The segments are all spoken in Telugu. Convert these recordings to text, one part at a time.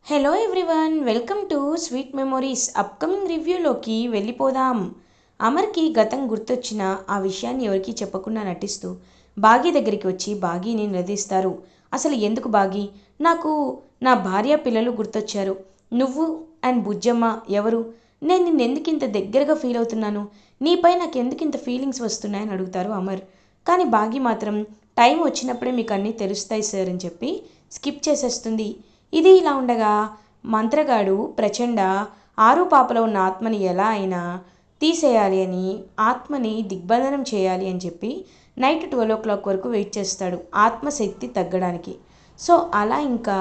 Hello everyone, welcome to sweet memories. Upcoming రివ్యూలోకి వెళ్ళిపోదాం. అమర్కి గతం గుర్తొచ్చిన ఆ విషయాన్ని ఎవరికీ చెప్పకుండా నటిస్తూ బాగీ దగ్గరికి వచ్చి బాగీని నిలదీస్తారు. అసలు ఎందుకు బాగీ? నాకు నా భార్య పిల్లలు గుర్తొచ్చారు. నువ్వు అండ్ బుజ్జమ్మ ఎవరు? నేను నిన్నెందుకు ఇంత దగ్గరగా ఫీల్ అవుతున్నాను? నీపై నాకు ఎందుకు ఇంత ఫీలింగ్స్ వస్తున్నాయని అడుగుతారు అమర్. కానీ బాగీ మాత్రం టైం వచ్చినప్పుడే మీకు అన్నీ తెలుస్తాయి సార్ అని చెప్పి స్కిప్ చేసేస్తుంది. ఇది ఇలా ఉండగా మంత్రగాడు ప్రచండ ఆరు పాపలో ఉన్న ఆత్మని ఎలా అయినా తీసేయాలి అని, ఆత్మని దిగ్బంధనం చేయాలి అని చెప్పి నైట్ 12 o'clock వరకు వెయిట్ చేస్తాడు ఆత్మశక్తి తగ్గడానికి. సో అలా ఇంకా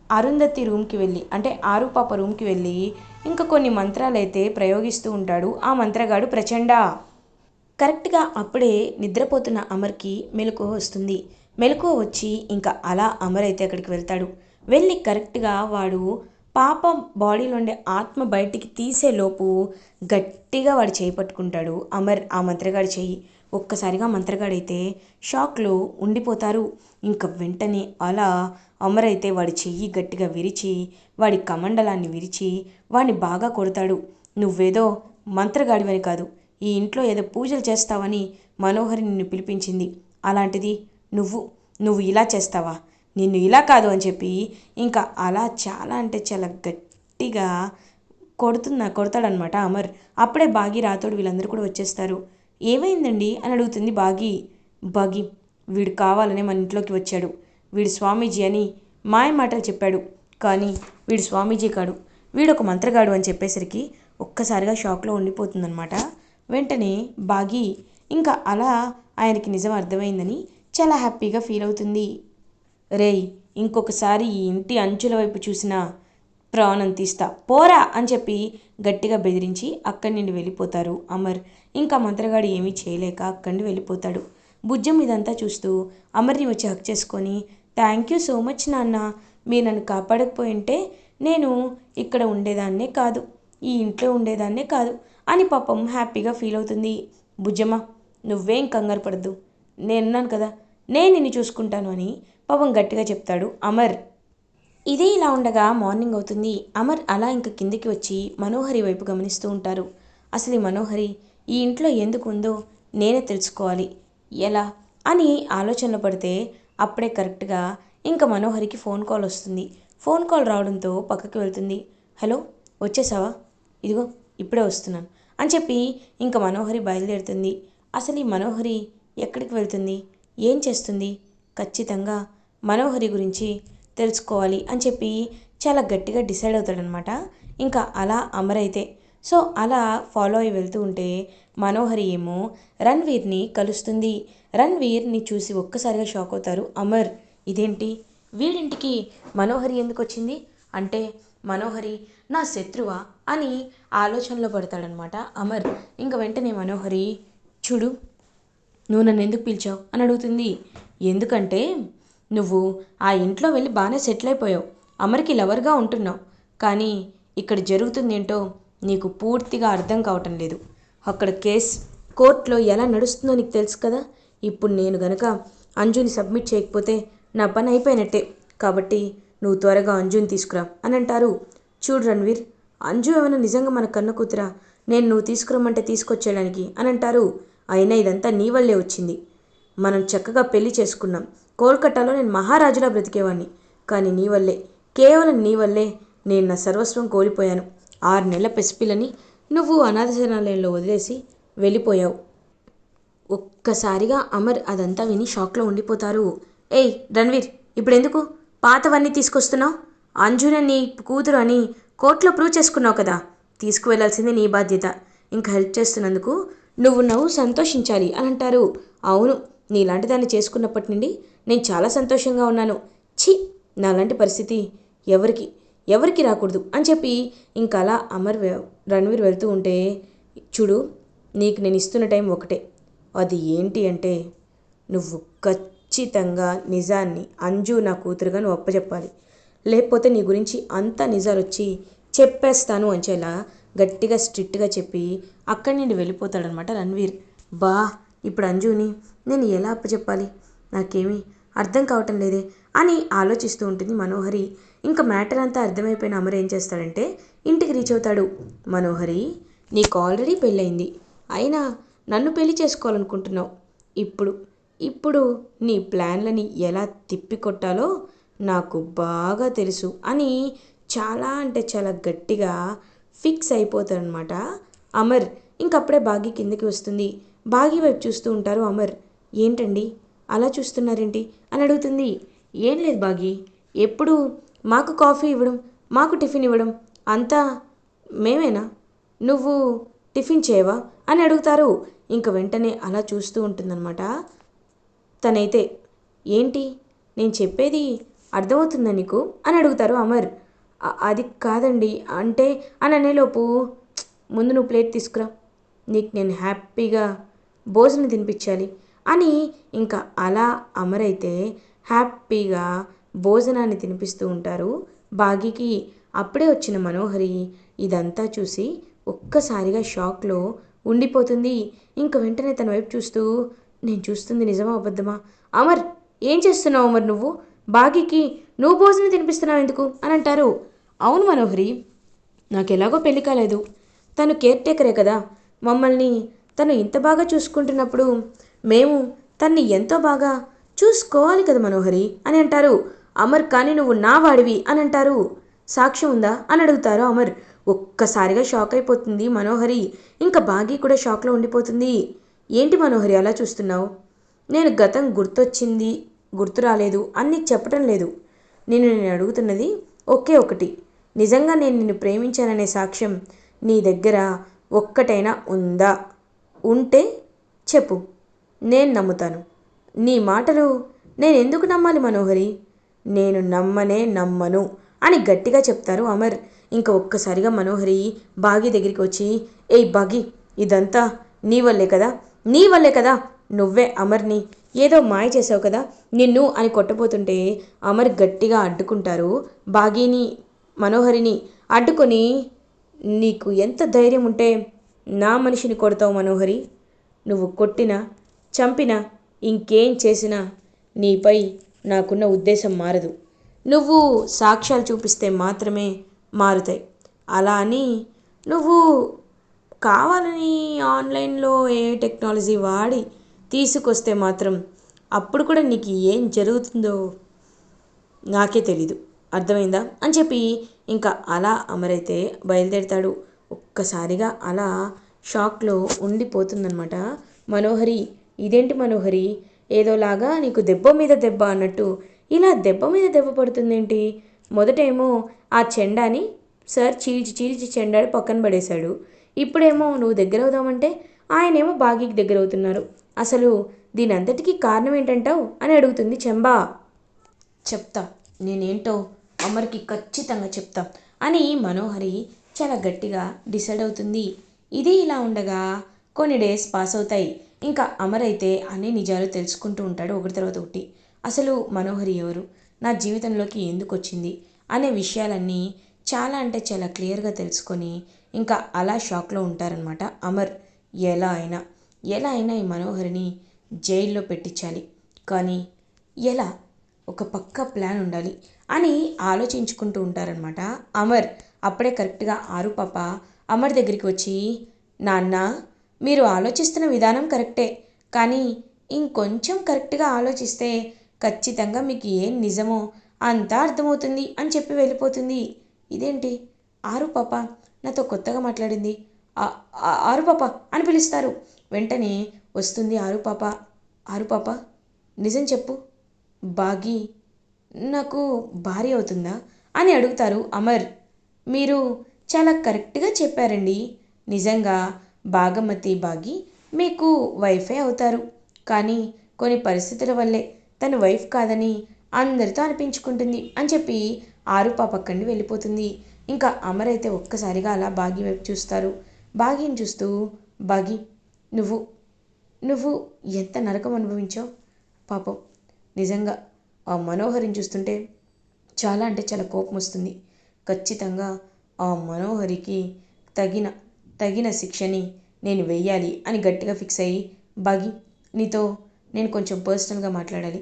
అరుంధతి రూమ్కి వెళ్ళి, అంటే ఆరు పాప రూమ్కి వెళ్ళి ఇంకా కొన్ని మంత్రాలు అయితే ప్రయోగిస్తూ ఉంటాడు ఆ మంత్రగాడు ప్రచండ. కరెక్ట్గా అప్పుడే నిద్రపోతున్న అమర్కి మెలకువ వస్తుంది. మెలకువ వచ్చి ఇంకా అలా అమర్ అయితే అక్కడికి వెళ్తాడు. వెళ్ళి కరెక్ట్గా వాడు పాప బాడీలో ఉండే ఆత్మ బయటికి తీసేలోపు గట్టిగా వాడు చేయి పట్టుకుంటాడు అమర్ ఆ మంత్రగాడి చెయ్యి. ఒక్కసారిగా మంత్రగాడైతే షాక్లో ఉండిపోతారు. ఇంకా వెంటనే అలా అమర్ అయితే వాడి చెయ్యి గట్టిగా విరిచి, వాడి కమండలాన్ని విరిచి వాడిని బాగా కొడతాడు. నువ్వేదో మంత్రగాడివని కాదు, ఈ ఇంట్లో ఏదో పూజలు చేస్తావని మనోహరి నిన్ను పిలిపించింది. అలాంటిది నువ్వు నువ్వు ఇలా చేస్తావా? నిన్ను ఇలా కాదు అని చెప్పి ఇంకా అలా చాలా అంటే చాలా గట్టిగా కొడతాడనమాట అమర్. అప్పుడే బాగి రాతోడు వీళ్ళందరూ కూడా వచ్చేస్తారు. ఏమైందండి అని అడుగుతుంది బాగి. బాగి, వీడు కావాలనే మన ఇంట్లోకి వచ్చాడు. వీడు స్వామీజీ అని మాయ మాటలు చెప్పాడు, కానీ వీడు స్వామీజీ కాడు, వీడు ఒక మంత్రగాడు అని చెప్పేసరికి ఒక్కసారిగా షాక్లో ఉండిపోతుందనమాట. వెంటనే బాగి ఇంకా అలా ఆయనకి నిజం అర్థమైందని చాలా హ్యాపీగా ఫీల్ అవుతుంది. రేయ్, ఇంకొకసారి ఈ ఇంటి అంచుల వైపు చూసినా ప్రాణం తీస్తా పోరా అని చెప్పి గట్టిగా బెదిరించి అక్కడి నుండి వెళ్ళిపోతారు అమర్. ఇంకా మంత్రగాడు ఏమీ చేయలేక అక్కడి నుండి వెళ్ళిపోతాడు. భుజం ఇదంతా చూస్తూ అమర్ని వచ్చి హక్ చేసుకొని, థ్యాంక్ యూ సో మచ్ నాన్న, మీరు నన్ను కాపాడకపోయింటే నేను ఇక్కడ ఉండేదాన్నే కాదు, ఈ ఇంట్లో ఉండేదాన్నే కాదు అని పాపం హ్యాపీగా ఫీల్ అవుతుంది. భుజమ్మ, నువ్వేం కంగారు పడద్దు, నేనున్నాను కదా, నేను నిన్ను చూసుకుంటాను అని పాపం గట్టిగా చెప్తాడు అమర్. ఇదే ఇలా ఉండగా మార్నింగ్ అవుతుంది. అమర్ అలా ఇంక కిందికి వచ్చి మనోహరి వైపు గమనిస్తూ ఉంటారు. అసలు ఈ మనోహరి ఈ ఇంట్లో ఎందుకు ఉందో నేనే తెలుసుకోవాలి, ఎలా అని ఆలోచనలో పడితే అప్పుడే కరెక్ట్గా ఇంకా మనోహరికి ఫోన్ కాల్ వస్తుంది. ఫోన్ కాల్ రావడంతో పక్కకి వెళ్తుంది. హలో, వచ్చేసావా? ఇదిగో ఇప్పుడే వస్తున్నాను అని చెప్పి ఇంకా మనోహరి బయలుదేరుతుంది. అసలు ఈ మనోహరి ఎక్కడికి వెళ్తుంది, ఏం చేస్తుంది? ఖచ్చితంగా మనోహరి గురించి తెలుసుకోవాలి అని చెప్పి చాలా గట్టిగా డిసైడ్ అవుతాడనమాట. ఇంకా అలా అమర్ అయితే సో అలా ఫాలో అయి వెళ్తూ ఉంటే మనోహరి ఏమో రణ్వీర్ని కలుస్తుంది. రణ్వీర్ని చూసి ఒక్కసారిగా షాక్ అవుతారు అమర్. ఇదేంటి, వీడింటికి మనోహరి ఎందుకు వచ్చింది? అంటే మనోహరి నా శత్రువా అని ఆలోచనలో పడతాడనమాట అమర్. ఇంకా వెంటనే మనోహరి, చూడు, నువ్వు నన్ను ఎందుకు పిలిచావు అని అడుగుతుంది. ఎందుకంటే నువ్వు ఆ ఇంట్లో వెళ్ళి బాగానే సెటిల్ అయిపోయావు, అమర్కి లవర్గా ఉంటున్నావు, కానీ ఇక్కడ జరుగుతుందేంటో నీకు పూర్తిగా అర్థం కావటం లేదు. అక్కడ కేస్ కోర్టులో ఎలా నడుస్తుందో నీకు తెలుసు కదా. ఇప్పుడు నేను గనక అంజుని సబ్మిట్ చేయకపోతే నా పని అయిపోయినట్టే, కాబట్టి నువ్వు త్వరగా అంజుని తీసుకురా అని అంటారు. చూడు రణ్వీర్, అంజు ఏమైనా నిజంగా మన కన్న కూతురా నేను నువ్వు తీసుకురమ్మంటే తీసుకొచ్చేయడానికి అని అంటారు. అయినా ఇదంతా నీ వల్లే వచ్చింది. మనం చక్కగా పెళ్లి చేసుకున్నాం, కోల్కతాలో నేను మహారాజులా బ్రతికేవాడిని, కానీ నీ వల్లే, కేవలం నీ వల్లే నేను నా సర్వస్వం కోల్పోయాను. 6 నెలల పసిపిల్లని నువ్వు అనాథ శరణాలయంలో వదిలేసి వెళ్ళిపోయావు. ఒక్కసారిగా అమర్ అదంతా విని షాక్లో ఉండిపోతారు. ఏయ్ రణ్వీర్, ఇప్పుడెందుకు పాతవన్నీ తీసుకొస్తున్నావు? అంజున నీ కూతురు అని కోర్టులో ప్రూవ్ చేసుకున్నావు కదా, తీసుకువెళ్లాల్సింది నీ బాధ్యత. ఇంకా హెల్ప్ చేస్తున్నందుకు నువ్వు సంతోషించాలి అని అంటారు. అవును, నీలాంటి దాన్ని చేసుకున్నప్పటి నుండి నేను చాలా సంతోషంగా ఉన్నాను. ఛీ, నాలాంటి పరిస్థితి ఎవరికి ఎవరికి రాకూడదు అని చెప్పి ఇంకా అలా రణ్వీర్ వెళ్తూ ఉంటే, చూడు, నీకు నేను ఇస్తున్న టైం ఒకటే, అది ఏంటి అంటే నువ్వు ఖచ్చితంగా నిజాన్ని అంజు నా కూతురుగా నువ్వు అప్పచెప్పాలి, లేకపోతే నీ గురించి అంతా నిజాలు వచ్చి చెప్పేస్తాను అంచేలా గట్టిగా స్ట్రిక్ట్గా చెప్పి అక్కడి నుండి వెళ్ళిపోతాడనమాట రణ్వీర్. బా, ఇప్పుడు అంజుని నేను ఎలా అప్పచెప్పాలి, నాకేమీ అర్థం కావటం లేదే అని ఆలోచిస్తూ ఉంటుంది మనోహరి. ఇంకా మ్యాటర్ అంతా అర్థమైపోయిన అమర్ ఏం చేస్తాడంటే ఇంటికి రీచ్ అవుతాడు. మనోహరి, నీకు ఆల్రెడీ పెళ్ళయింది, అయినా నన్ను పెళ్లి చేసుకోవాలనుకుంటున్నావు. ఇప్పుడు ఇప్పుడు నీ ప్లాన్లని ఎలా తిప్పికొట్టాలో నాకు బాగా తెలుసు అని చాలా అంటే చాలా గట్టిగా ఫిక్స్ అయిపోతారనమాట అమర్. ఇంకప్పుడే బాగి కిందకి వస్తుంది. బాగి వైపు చూస్తూ ఉంటారు అమర్. ఏంటండి అలా చూస్తున్నారేంటి అని అడుగుతుంది. ఏం లేదు బాగి, ఎప్పుడు మాకు కాఫీ ఇవ్వడం, మాకు టిఫిన్ ఇవ్వడం అంతా మేమేనా? నువ్వు టిఫిన్ చేయవా అని అడుగుతారు. ఇంక వెంటనే అలా చూస్తూ ఉంటుందన్నమాట తనైతే. ఏంటి నేను చెప్పేది అర్థమవుతుందా నీకు అని అడుగుతారు అమర్. అది కాదండి అంటే అని అనేలోపు, ముందు నువ్వు ప్లేట్ తీసుకురా, నీకు నేను హ్యాపీగా భోజనం తినిపించాలి అని ఇంకా అలా అమర్ అయితే హ్యాపీగా భోజనాన్ని తినిపిస్తూ ఉంటారు బాగీకి. అప్పుడే వచ్చిన మనోహరి ఇదంతా చూసి ఒక్కసారిగా షాక్లో ఉండిపోతుంది. ఇంక వెంటనే తన వైపు చూస్తూ, నేను చూస్తుంది నిజమా అబద్ధమా? అమర్, ఏం చేస్తున్నావు అమర్ నువ్వు? బాగీకి నువ్వు భోజనం తినిపిస్తున్నావు ఎందుకు అని అంటారు. అవును మనోహరి, నాకెలాగో పెళ్లి కాలేదు, తను కేర్ టేకరే కదా, మమ్మల్ని తను ఇంత బాగా చూసుకుంటున్నప్పుడు మేము తన్ని ఎంతో బాగా చూసుకోవాలి కదా మనోహరి అని అంటారు. అమర్, కానీ నువ్వు నా వాడివి అని అంటారు. సాక్ష్యం ఉందా అని అడుగుతారు అమర్. ఒక్కసారిగా షాక్ అయిపోతుంది మనోహరి. ఇంకా బాగి కూడా షాక్లో ఉండిపోతుంది. ఏంటి మనోహరి అలా చూస్తున్నావు? నేను గతం గుర్తొచ్చింది, గుర్తు రాలేదు అని చెప్పడం లేదు. నేను అడుగుతున్నది ఒకే ఒకటి, నిజంగా నేను నిన్ను ప్రేమించాననే సాక్ష్యం నీ దగ్గర ఒక్కటైనా ఉందా? ఉంటే చెప్పు, నేను నమ్ముతాను. నీ మాటలు నేను ఎందుకు నమ్మాలి మనోహరి? నేను నమ్మను అని గట్టిగా చెప్తారు అమర్. ఇంకా ఒక్కసారిగా మనోహరి బాగి దగ్గరికి వచ్చి, ఏయ్ బాగి, ఇదంతా నీ వల్లే కదా, నీ వల్లే కదా, నువ్వే అమర్ని ఏదో మాయ చేసావు కదా నిన్ను అని కొట్టబోతుంటే అమర్ గట్టిగా అడ్డుకుంటారు బాగీని. మనోహరిని అడ్డుకొని, నీకు ఎంత ధైర్యం ఉంటే నా మనిషిని కొడతావు మనోహరి? నువ్వు కొట్టినా చంపినా ఇంకేం చేసినా నీపై నాకున్న ఉద్దేశం మారదు. నువ్వు సాక్ష్యాలు చూపిస్తే మాత్రమే మారుతాయి. అలా అని నువ్వు కావాలని ఆన్లైన్లో ఏ టెక్నాలజీ వాడి తీసుకొస్తే మాత్రం అప్పుడు కూడా నీకు ఏం జరుగుతుందో నాకే తెలీదు, అర్థమైందా అని చెప్పి ఇంకా అలా అమరైతే బయలుదేరుతాడు. ఒక్కసారిగా అలా షాక్లో ఉండిపోతుందన్నమాట మనోహరి. ఇదేంటి మనోహరి, ఏదోలాగా నీకు దెబ్బ మీద దెబ్బ అన్నట్టు ఇలా దెబ్బ మీద దెబ్బ పడుతుందేంటి? మొదటేమో ఆ చెండాని సార్ చీల్చి చీల్చి చెండాడు పక్కన పడేశాడు, ఇప్పుడేమో నువ్వు దగ్గర అవుదామంటే ఆయనేమో బాగీకి దగ్గర అవుతున్నారు. అసలు దీని అంతటికీ కారణం ఏంటంటావు అని అడుగుతుంది చెంబా. చెప్తా, నేనేంటో అమర్కి ఖచ్చితంగా చెప్తా అని మనోహరి చాలా గట్టిగా డిసైడ్ అవుతుంది. ఇది ఇలా ఉండగా కొన్ని డేస్ పాస్ అవుతాయి. ఇంకా అమర్ అయితే అన్ని నిజాలు తెలుసుకుంటూ ఉంటాడు ఒకటి తర్వాత ఒకటి. అసలు మనోహరి ఎవరు, నా జీవితంలోకి ఎందుకు వచ్చింది అనే విషయాలన్నీ చాలా అంటే చాలా క్లియర్గా తెలుసుకొని ఇంకా అలా షాక్లో ఉంటారనమాట అమర్. ఎలా అయినా ఎలా అయినా ఈ మనోహరిని జైల్లో పెట్టించాలి, కానీ ఎలా, ఒక పక్కా ప్లాన్ ఉండాలి అని ఆలోచించుకుంటూ ఉంటారనమాట అమర్. అప్పుడే కరెక్ట్గా ఆరు పాప అమర్ దగ్గరికి వచ్చి, నాన్న, మీరు ఆలోచిస్తున్న విధానం కరెక్టే, కానీ ఇంకొంచెం కరెక్ట్గా ఆలోచిస్తే ఖచ్చితంగా మీకు ఏం నిజమో అంతా అర్థమవుతుంది అని చెప్పి వెళ్ళిపోతుంది. ఇదేంటి ఆరు పాప నాతో కొత్తగా మాట్లాడింది, ఆరు పాప అని పిలుస్తారు. వెంటనే వస్తుంది ఆరు పాప. ఆరు పాప, నిజం చెప్పు, బాగి నాకు భార్య అవుతుందా అని అడుగుతారు అమర్. మీరు చాలా కరెక్ట్గా చెప్పారండి, నిజంగా భాగమతి బాగి మీకు వైఫే అవుతారు, కానీ కొన్ని పరిస్థితుల వల్లే తను వైఫ్ కాదని అందరితో అనిపించుకుంటుంది అని చెప్పి ఆరు పాప అక్కడి వెళ్ళిపోతుంది. ఇంకా అమర్ అయితే ఒక్కసారిగా అలా బాగి వైపు చూస్తారు. బాగిని చూస్తూ, బాగి, నువ్వు నువ్వు ఎంత నరకం అనుభవించావు పాపం. నిజంగా ఆ మనోహరిని చూస్తుంటే చాలా అంటే చాలా కోపం వస్తుంది. ఖచ్చితంగా ఆ మనోహరికి తగిన తగిన శిక్షని నేను వెయ్యాలి అని గట్టిగా ఫిక్స్ అయ్యి, బాగి, నీతో నేను కొంచెం పర్సనల్గా మాట్లాడాలి,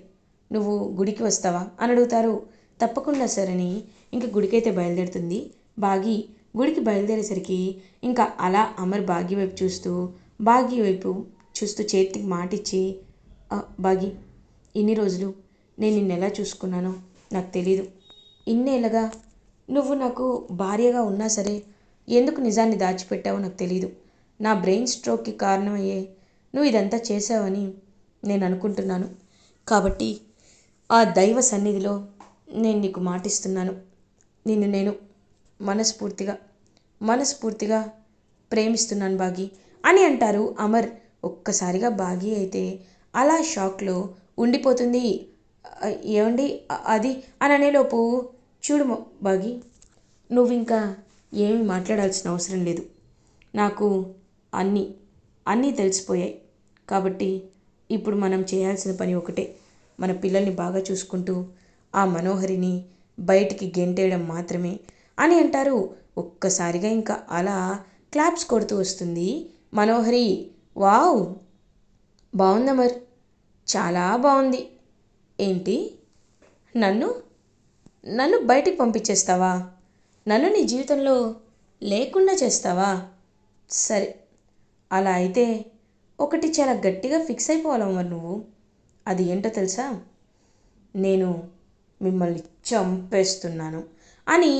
నువ్వు గుడికి వస్తావా అని అడుగుతారు. తప్పకుండా సార్ అని ఇంకా గుడికైతే బయలుదేరుతుంది బాగి. గుడికి బయలుదేరేసరికి ఇంకా అలా అమర్ భాగ్య వైపు చూస్తూ భాగ్య వైపు చూస్తూ చేతికి మాటిచ్చి, భాగి, ఇన్ని రోజులు నేను నిన్నెలా చూసుకున్నానో నాకు తెలీదు. ఇన్నేళ్ళగా నువ్వు నాకు భార్యగా ఉన్నా సరే ఎందుకు నిజాన్ని దాచిపెట్టావో నాకు తెలీదు. నా బ్రెయిన్ స్ట్రోక్కి కారణమయ్యే నువ్వు ఇదంతా చేసావని నేను అనుకుంటున్నాను. కాబట్టి ఆ దైవ సన్నిధిలో నేను నీకు మాటిస్తున్నాను. నిన్ను నేను మనస్ఫూర్తిగా మనస్ఫూర్తిగా ప్రేమిస్తున్నాను బాగి అని అంటారు అమర్. ఒక్కసారిగా బాగి అయితే అలా షాక్లో ఉండిపోతుంది. ఏమండి అది అని అనేలోపు, చూడు బాగి, నువ్వు ఇంకా ఏమీ మాట్లాడాల్సిన అవసరం లేదు. నాకు అన్నీ అన్నీ తెలిసిపోయాయి. కాబట్టి ఇప్పుడు మనం చేయాల్సిన పని ఒకటే, మన పిల్లల్ని బాగా చూసుకుంటూ ఆ మనోహరిని బయటికి గెంటేయడం మాత్రమే అని అంటారు. ఒక్కసారిగా ఇంకా అలా క్లాప్స్ కొడుతూ వస్తుంది మనోహరి. వావ్, బాగుందా మరి, చాలా బాగుంది. ఏంటి, నన్ను నన్ను బయటికి పంపించేస్తావా? నన్ను నీ జీవితంలో లేకుండా చేస్తావా? సరే, అలా అయితే ఒకటి చాలా గట్టిగా ఫిక్స్ అయిపోవాలి మరి నువ్వు. అది ఏంటో తెలుసా? నేను మిమ్మల్ని చంపేస్తున్నాను అని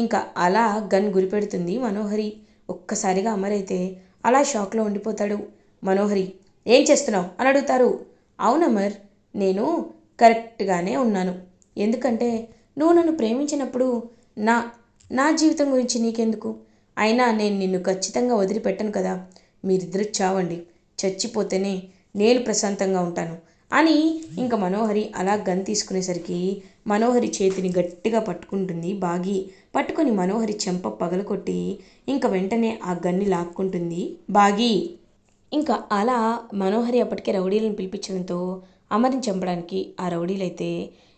ఇంకా అలా గన్ గురిపెడుతుంది మనోహరి. ఒక్కసారిగా అమరైతే అలా షాక్లో ఉండిపోతాడు. మనోహరి, ఏం చేస్తున్నావు అని అడుగుతారు. అవునమర్, నేను కరెక్ట్గానే ఉన్నాను. ఎందుకంటే నువ్వు నన్ను ప్రేమించినప్పుడు నా నా జీవితం గురించి నీకెందుకు? అయినా నేను నిన్ను ఖచ్చితంగా వదిలిపెట్టను కదా. మీరిద్దరు చావండి, చచ్చిపోతేనే నేను ప్రశాంతంగా ఉంటాను అని ఇంకా మనోహరి అలా గన్ తీసుకునేసరికి మనోహరి చేతిని గట్టిగా పట్టుకుంటుంది బాగి. పట్టుకొని మనోహరి చెంప పగలకొట్టి ఇంకా వెంటనే ఆ గన్ని లాక్కుంటుంది బాగి. ఇంకా అలా మనోహరి అప్పటికే రౌడీలను పిలిపించడంతో అమర్ని చంపడానికి ఆ రౌడీలైతే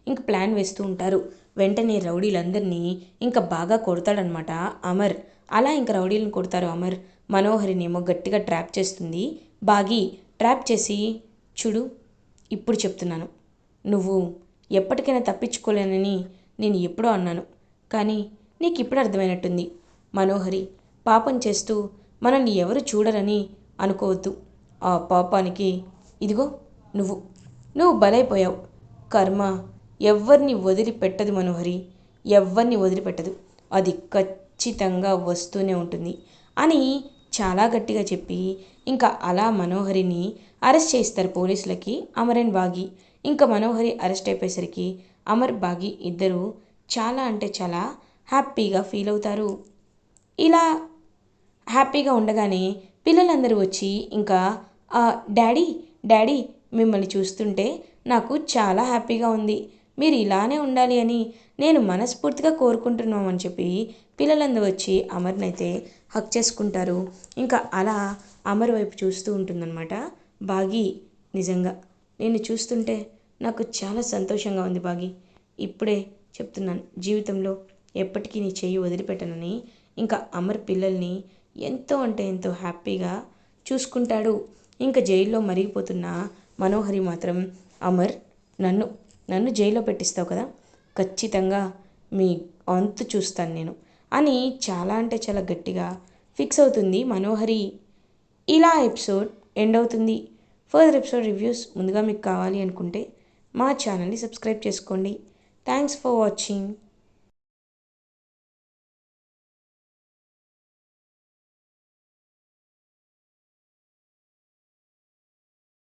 ఇంక ప్లాన్ వేస్తూ ఉంటారు. వెంటనే రౌడీలందరినీ ఇంకా బాగా కొడతాడనమాట అమర్. అలా ఇంకా రౌడీలను కొడతారు అమర్. మనోహరినేమో గట్టిగా ట్రాప్ చేస్తుంది బాగి. ట్రాప్ చేసి, చూడు, ఇప్పుడు చెప్తున్నాను, నువ్వు ఎప్పటికైనా తప్పించుకోలేనని నేను ఎప్పుడో అన్నాను. కానీ నీకు ఇప్పుడు అర్థమైనట్టుంది. మనోహరి పాపం చేస్తూ మనల్ని ఎవరు చూడరని అనుకోవద్దు. ఆ పాపానికి ఇదిగో నువ్వు నువ్వు బలైపోయావు. కర్మ ఎవ్వరిని వదిలిపెట్టదు మనోహరి, ఎవ్వరిని వదిలిపెట్టదు. అది ఖచ్చితంగా వస్తూనే ఉంటుంది అని చాలా గట్టిగా చెప్పి ఇంకా అలా మనోహరిని అరెస్ట్ చేస్తారు పోలీసులకి అమర్ అండ్ బాగి. ఇంకా మనోహరి అరెస్ట్ అయిపోయేసరికి అమర్ బాగి ఇద్దరు చాలా అంటే చాలా హ్యాపీగా ఫీల్ అవుతారు. ఇలా హ్యాపీగా ఉండగానే పిల్లలందరూ వచ్చి ఇంకా, డాడీ డాడీ, మిమ్మల్ని చూస్తుంటే నాకు చాలా హ్యాపీగా ఉంది. మీరు ఇలానే ఉండాలి అని నేను మనస్ఫూర్తిగా కోరుకుంటున్నామని చెప్పి పిల్లలందరూ వచ్చి అమర్నైతే హక్ చేసుకుంటారు. ఇంకా అలా అమర్ వైపు చూస్తూ ఉంటుందన్నమాట బాగి. నిజంగా నేను చూస్తుంటే నాకు చాలా సంతోషంగా ఉంది బాగి. ఇప్పుడే చెప్తున్నాను, జీవితంలో ఎప్పటికీ నీ చెయ్యి వదిలిపెట్టనని. ఇంకా అమర్ పిల్లల్ని ఎంతో అంటే ఎంతో హ్యాపీగా చూసుకుంటాడు. ఇంకా జైల్లో మరిగిపోతున్న మనోహరి మాత్రం, అమర్, నన్ను నన్ను జైల్లో పెట్టిస్తావు కదా, ఖచ్చితంగా మీ అంతు చూస్తాను నేను అని చాలా అంటే చాలా గట్టిగా ఫిక్స్ అవుతుంది మనోహరి. ఇలా ఎపిసోడ్ ఎండ్ అవుతుంది. ఫర్దర్ ఎపిసోడ్ రివ్యూస్ ముందుగా మీకు కావాలి అనుకుంటే మా ఛానల్ని సబ్స్క్రైబ్ చేసుకోండి. Thanks for watching.